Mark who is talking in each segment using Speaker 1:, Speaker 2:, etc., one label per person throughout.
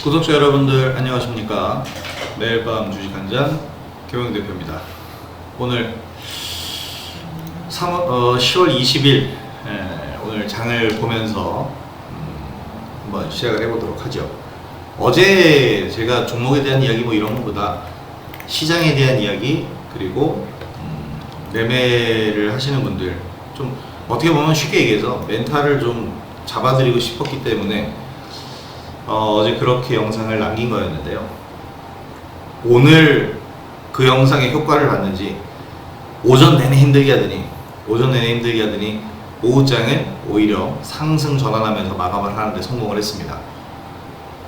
Speaker 1: 구독자 여러분들 안녕하십니까. 매일 밤 주식 한잔 경영대표입니다. 오늘 10월 20일 오늘 장을 보면서 한번 시작을 해보도록 하죠. 어제 제가 종목에 대한 이야기 뭐 이런 것보다 시장에 대한 이야기, 그리고 매매를 하시는 분들 좀 어떻게 보면 쉽게 얘기해서 멘탈을 좀 잡아드리고 싶었기 때문에 어제 그렇게 영상을 남긴 거였는데요. 오늘 그 영상의 효과를 봤는지 오전 내내 힘들게 하더니 오후장은 오히려 상승 전환하면서 마감을 하는데 성공을 했습니다.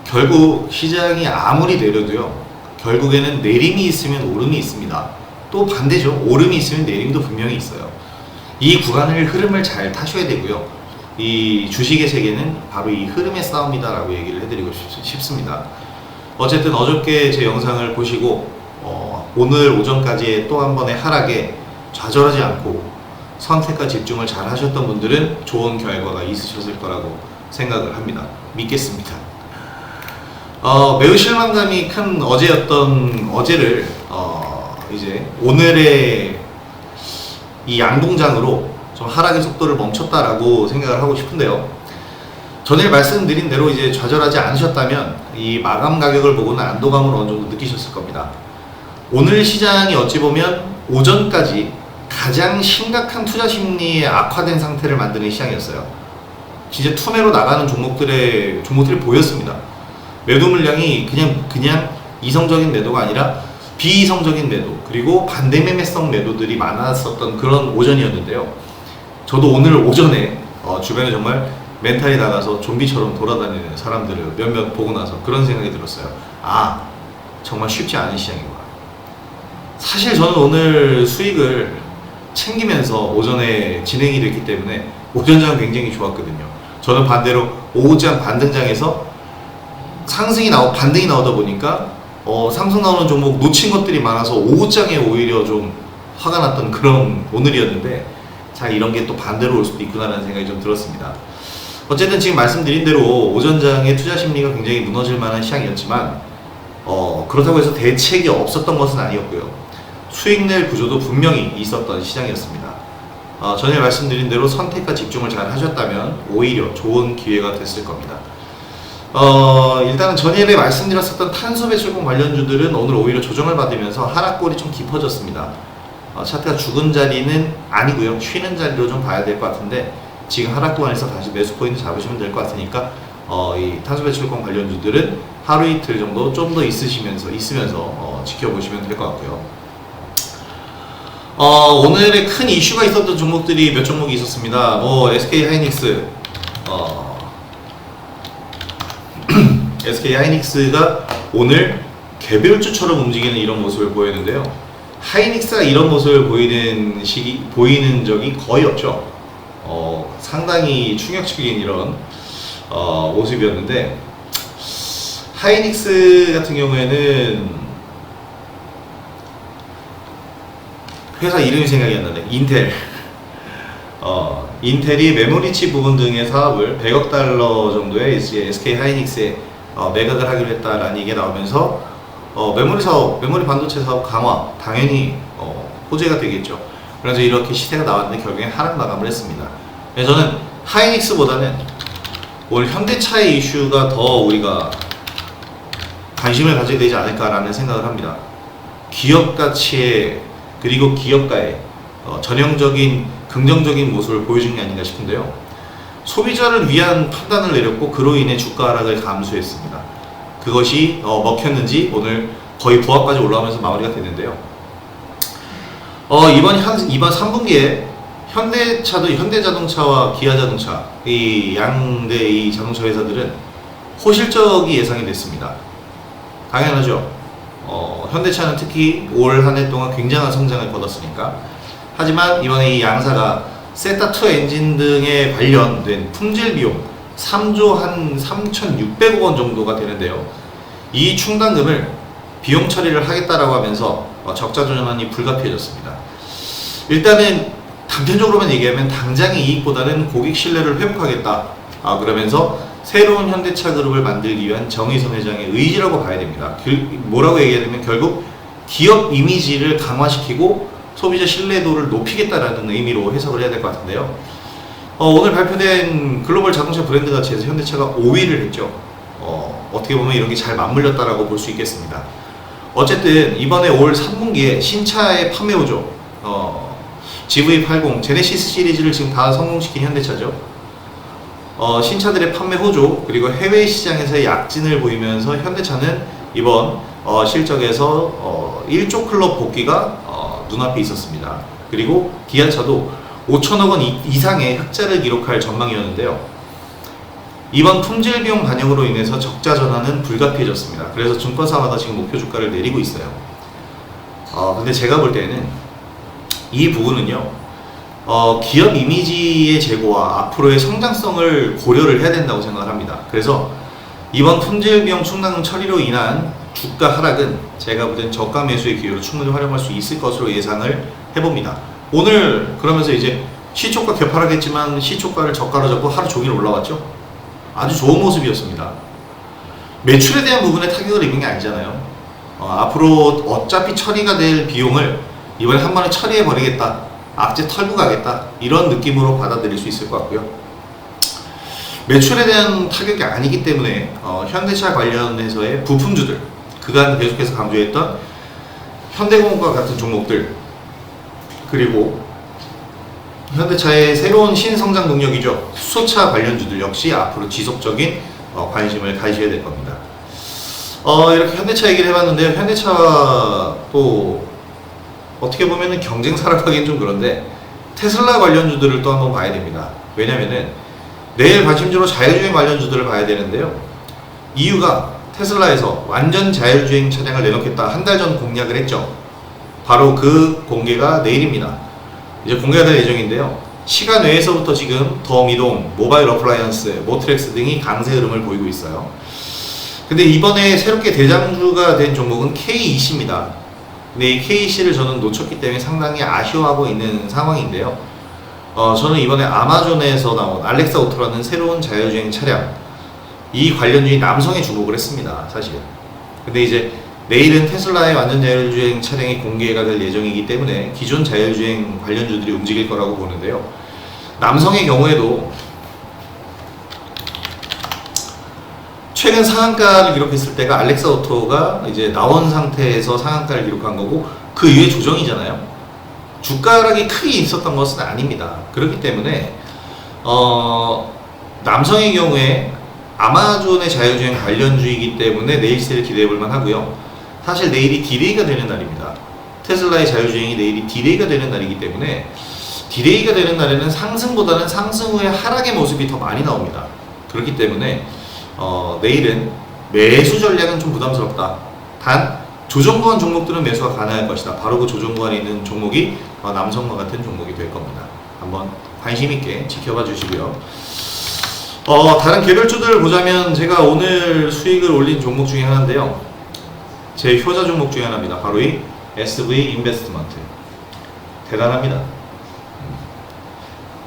Speaker 1: 결국 시장이 아무리 내려도요, 결국에는 내림이 있으면 오름이 있습니다. 또 반대죠. 오름이 있으면 내림도 분명히 있어요. 이 구간을 흐름을 잘 타셔야 되고요. 이 주식의 세계는 바로 이 흐름의 싸움이다 라고 얘기를 해드리고 싶습니다. 어쨌든 어저께 제 영상을 보시고 오늘 오전까지의 또 한 번의 하락에 좌절하지 않고 선택과 집중을 잘 하셨던 분들은 좋은 결과가 있으셨을 거라고 생각을 합니다. 믿겠습니다. 매우 실망감이 큰 어제를 이제 오늘의 이 양봉장으로 좀 하락의 속도를 멈췄다라고 생각을 하고 싶은데요. 전에 말씀드린 대로 이제 좌절하지 않으셨다면 이 마감 가격을 보고는 안도감을 어느 정도 느끼셨을 겁니다. 오늘 시장이 어찌 보면 오전까지 가장 심각한 투자 심리에 악화된 상태를 만드는 시장이었어요. 진짜 투매로 나가는 종목들이 보였습니다. 매도 물량이 그냥 이성적인 매도가 아니라 비이성적인 매도, 그리고 반대 매매성 매도들이 많았었던 그런 오전이었는데요. 저도 오늘 오전에 주변에 정말 멘탈이 나가서 좀비처럼 돌아다니는 사람들을 몇몇 보고 나서 그런 생각이 들었어요. 정말 쉽지 않은 시장이구나. 사실 저는 오늘 수익을 챙기면서 오전에 진행이 됐기 때문에 오전장은 굉장히 좋았거든요. 저는 반대로 오후장 반등장에서 반등이 나오다 보니까 상승 나오는 종목 놓친 것들이 많아서 오후장에 오히려 좀 화가 났던 그런 오늘이었는데, 자, 이런 게 또 반대로 올 수도 있구나라는 생각이 좀 들었습니다. 어쨌든 지금 말씀드린 대로 오전장의 투자 심리가 굉장히 무너질 만한 시장이었지만 그렇다고 해서 대책이 없었던 것은 아니었고요. 수익 낼 구조도 분명히 있었던 시장이었습니다. 전에 말씀드린 대로 선택과 집중을 잘 하셨다면 오히려 좋은 기회가 됐을 겁니다. 일단은 전일에 말씀드렸었던 탄소 배출권 관련주들은 오늘 오히려 조정을 받으면서 하락골이 좀 깊어졌습니다. 차트가 죽은 자리는 아니고요, 쉬는 자리로 좀 봐야 될 것 같은데, 지금 하락 구간에서 다시 매수 포인트 잡으시면 될 것 같으니까 이 탄소 배출권 관련주들은 하루 이틀 정도 좀 더 있으면서 지켜보시면 될 것 같고요. 오늘의 큰 이슈가 있었던 종목들이 몇 종목이 있었습니다. SK 하이닉스, SK 하이닉스가 오늘 개별주처럼 움직이는 이런 모습을 보였는데요. 하이닉스가 이런 모습을 보이는 적이 거의 없죠. 상당히 충격적인 이런 모습이었는데, 하이닉스 같은 경우에는 회사 이름이 생각이 안 나네. 인텔이 메모리칩 부분 등의 사업을 100억 달러 정도의 이제 SK 하이닉스에 매각을 하기로 했다라는 얘기가 나오면서 메모리 반도체 사업 강화 당연히 호재가 되겠죠. 그래서 이렇게 시세가 나왔는데 결국엔 하락 마감을 했습니다. 그래서 저는 하이닉스보다는 오늘 현대차의 이슈가 더 우리가 관심을 가지게 되지 않을까라는 생각을 합니다. 기업 가치에, 그리고 기업가의 전형적인 긍정적인 모습을 보여준 게 아닌가 싶은데요. 소비자를 위한 판단을 내렸고 그로 인해 주가 하락을 감수했습니다. 그것이 먹혔는지 오늘 거의 부합까지 올라오면서 마무리가 됐는데요. 이번 3분기에 현대자동차와 기아자동차, 이 양대 이 자동차 회사들은 호실적이 예상이 됐습니다. 당연하죠. 현대차는 특히 올 한 해 동안 굉장한 성장을 거뒀으니까. 하지만 이번에 이 양사가 세타2 엔진 등에 관련된 품질 비용 3조 한 3,600억 원 정도가 되는데요. 이 충당금을 비용 처리를 하겠다라고 하면서 적자 전환이 불가피해졌습니다. 일단은 단편적으로만 얘기하면 당장의 이익보다는 고객 신뢰를 회복하겠다. 그러면서 새로운 현대차 그룹을 만들기 위한 정의선 회장의 의지라고 봐야 됩니다. 뭐라고 얘기하냐면 결국 기업 이미지를 강화시키고 소비자 신뢰도를 높이겠다라는 의미로 해석을 해야 될 것 같은데요. 오늘 발표된 글로벌 자동차 브랜드 가치에서 현대차가 5위를 했죠. 어떻게 보면 이런 게 잘 맞물렸다라고 볼 수 있겠습니다. 어쨌든 이번에 올 3분기에 신차의 판매 호조, GV80, 제네시스 시리즈를 지금 다 성공시킨 현대차죠. 신차들의 판매 호조, 그리고 해외 시장에서의 약진을 보이면서 현대차는 이번 실적에서 1조 클럽 복귀가 눈앞에 있었습니다. 그리고 기아차도 5천억 원 이상의 흑자를 기록할 전망이었는데요. 이번 품질 비용 반영으로 인해서 적자 전환은 불가피해졌습니다. 그래서 증권사마다 지금 목표 주가를 내리고 있어요. 근데 제가 볼 때는 이 부분은요, 기업 이미지의 제고와 앞으로의 성장성을 고려를 해야 된다고 생각을 합니다. 그래서 이번 품질 비용 충당 처리로 인한 주가 하락은 제가 볼 땐 저가 매수의 기회로 충분히 활용할 수 있을 것으로 예상을 해봅니다. 오늘 그러면서 이제 시초가 개파락했지만 시초가를 저가로 잡고 하루 종일 올라왔죠. 아주 좋은 모습이었습니다. 매출에 대한 부분에 타격을 입은 게 아니잖아요. 앞으로 어차피 처리가 될 비용을 이번에 한 번에 처리해 버리겠다, 악재 털고 가겠다, 이런 느낌으로 받아들일 수 있을 것 같고요. 매출에 대한 타격이 아니기 때문에 현대차 관련해서의 부품주들, 그간 계속해서 강조했던 현대공업과 같은 종목들, 그리고 현대차의 새로운 신성장 동력이죠, 수소차 관련주들 역시 앞으로 지속적인 관심을 가지셔야 될 겁니다. 이렇게 현대차 얘기를 해봤는데요. 현대차 또 어떻게 보면 경쟁사라고 하기엔 좀 그런데 테슬라 관련주들을 또 한번 봐야 됩니다. 왜냐면은 내일 관심주로 자율주행 관련주들을 봐야 되는데요. 이유가 테슬라에서 완전 자율주행 차량을 내놓겠다 한 달 전 공약을 했죠. 바로 그 공개가 내일입니다. 이제 공개가 될 예정인데요. 시간 외에서부터 지금 더미동, 모바일 어플라이언스, 모트렉스 등이 강세 흐름을 보이고 있어요. 근데 이번에 새롭게 대장주가 된 종목은 K2C입니다. 근데 이 K2C를 저는 놓쳤기 때문에 상당히 아쉬워하고 있는 상황인데요. 저는 이번에 아마존에서 나온 알렉사 오토라는 새로운 자율주행 차량, 이 관련주인 남성에 주목을 했습니다, 사실. 근데 이제 내일은 테슬라의 완전 자율주행 차량이 공개가 될 예정이기 때문에 기존 자율주행 관련주들이 움직일 거라고 보는데요. 남성의 경우에도 최근 상한가를 기록했을 때가 알렉사 오토가 이제 나온 상태에서 상한가를 기록한 거고, 그 이후에 조정이잖아요. 주가 하락이 크게 있었던 것은 아닙니다. 그렇기 때문에 남성의 경우에 아마존의 자율주행 관련주이기 때문에 내일 세를 기대해 볼 만하고요. 사실 내일이 디레이가 되는 날입니다. 테슬라의 자율주행이 내일이 디레이가 되는 날이기 때문에 디레이가 되는 날에는 상승보다는 상승 후에 하락의 모습이 더 많이 나옵니다. 그렇기 때문에 내일은 매수 전략은 좀 부담스럽다. 단 조정 구간 종목들은 매수가 가능할 것이다. 바로 그 조정 구간에 있는 종목이 남성과 같은 종목이 될 겁니다. 한번 관심 있게 지켜봐 주시고요. 다른 개별주들 보자면 제가 오늘 수익을 올린 종목 중에 하나인데요. 제 효자 종목 중에 하나입니다. 바로 이 SV 인베스트먼트. 대단합니다.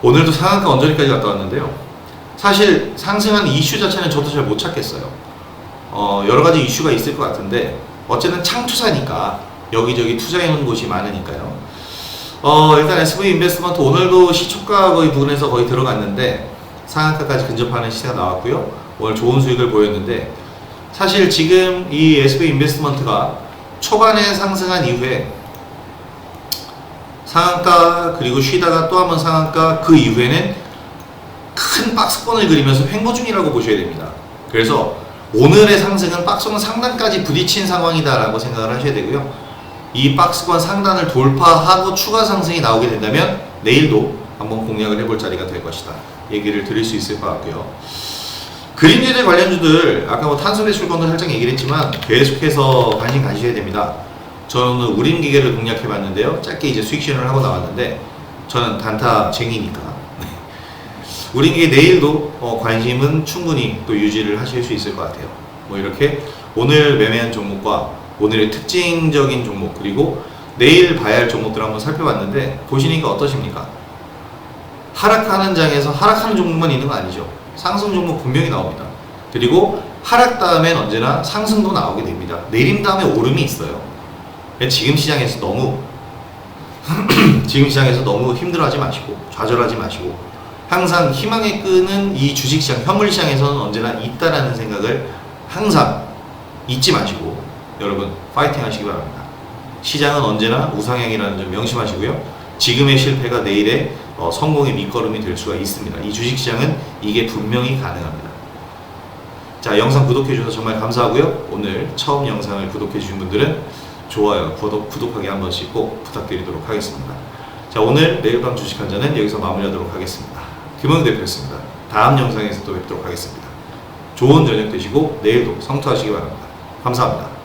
Speaker 1: 오늘도 상한가 언저리까지 갔다 왔는데요. 사실 상승한 이슈 자체는 저도 잘 못 찾겠어요. 여러 가지 이슈가 있을 것 같은데 어쨌든 창투사니까 여기저기 투자해놓은 곳이 많으니까요. 일단 SV 인베스트먼트 오늘도 시초가 거의 부근에서 거의 들어갔는데 상한가까지 근접하는 시세가 나왔고요. 오늘 좋은 수익을 보였는데, 사실 지금 이 SV 인베스트먼트가 초반에 상승한 이후에 상한가, 그리고 쉬다가 또 한 번 상한가, 그 이후에는 큰 박스권을 그리면서 횡보 중이라고 보셔야 됩니다. 그래서 오늘의 상승은 박스권 상단까지 부딪힌 상황이다 라고 생각을 하셔야 되고요. 이 박스권 상단을 돌파하고 추가 상승이 나오게 된다면 내일도 한번 공략을 해볼 자리가 될 것이다, 얘기를 드릴 수 있을 것 같고요. 그린제들 관련주들, 아까 뭐 탄소 배출권도 살짝 얘기를 했지만 계속해서 관심 가지셔야 됩니다. 저는 우림기계를 공략해 봤는데요. 짧게 이제 수익 실현을 하고 나왔는데 저는 단타쟁이니까 우림기계 내일도 관심은 충분히 또 유지를 하실 수 있을 것 같아요. 뭐 이렇게 오늘 매매한 종목과 오늘의 특징적인 종목, 그리고 내일 봐야 할 종목들 한번 살펴봤는데 보시니까 어떠십니까? 하락하는 장에서 하락하는 종목만 있는 거 아니죠. 상승 종목 분명히 나옵니다. 그리고 하락 다음엔 언제나 상승도 나오게 됩니다. 내림 다음에 오름이 있어요. 지금 시장에서 너무 지금 시장에서 너무 힘들어하지 마시고 좌절하지 마시고 항상 희망의 끈은 이 주식시장, 현물시장에서는 언제나 있다라는 생각을 항상 잊지 마시고 여러분 파이팅 하시기 바랍니다. 시장은 언제나 우상향이라는 점 명심하시고요. 지금의 실패가 내일의 성공의 밑거름이 될 수가 있습니다. 이 주식시장은 이게 분명히 가능합니다. 자, 영상 구독해주셔서 정말 감사하고요. 오늘 처음 영상을 구독해주신 분들은 좋아요, 구독하기 한 번씩 꼭 부탁드리도록 하겠습니다. 자, 오늘 매일 밤 주식 한 잔은 여기서 마무리하도록 하겠습니다. 김원우 대표였습니다. 다음 영상에서 또 뵙도록 하겠습니다. 좋은 저녁 되시고 내일도 성투하시기 바랍니다. 감사합니다.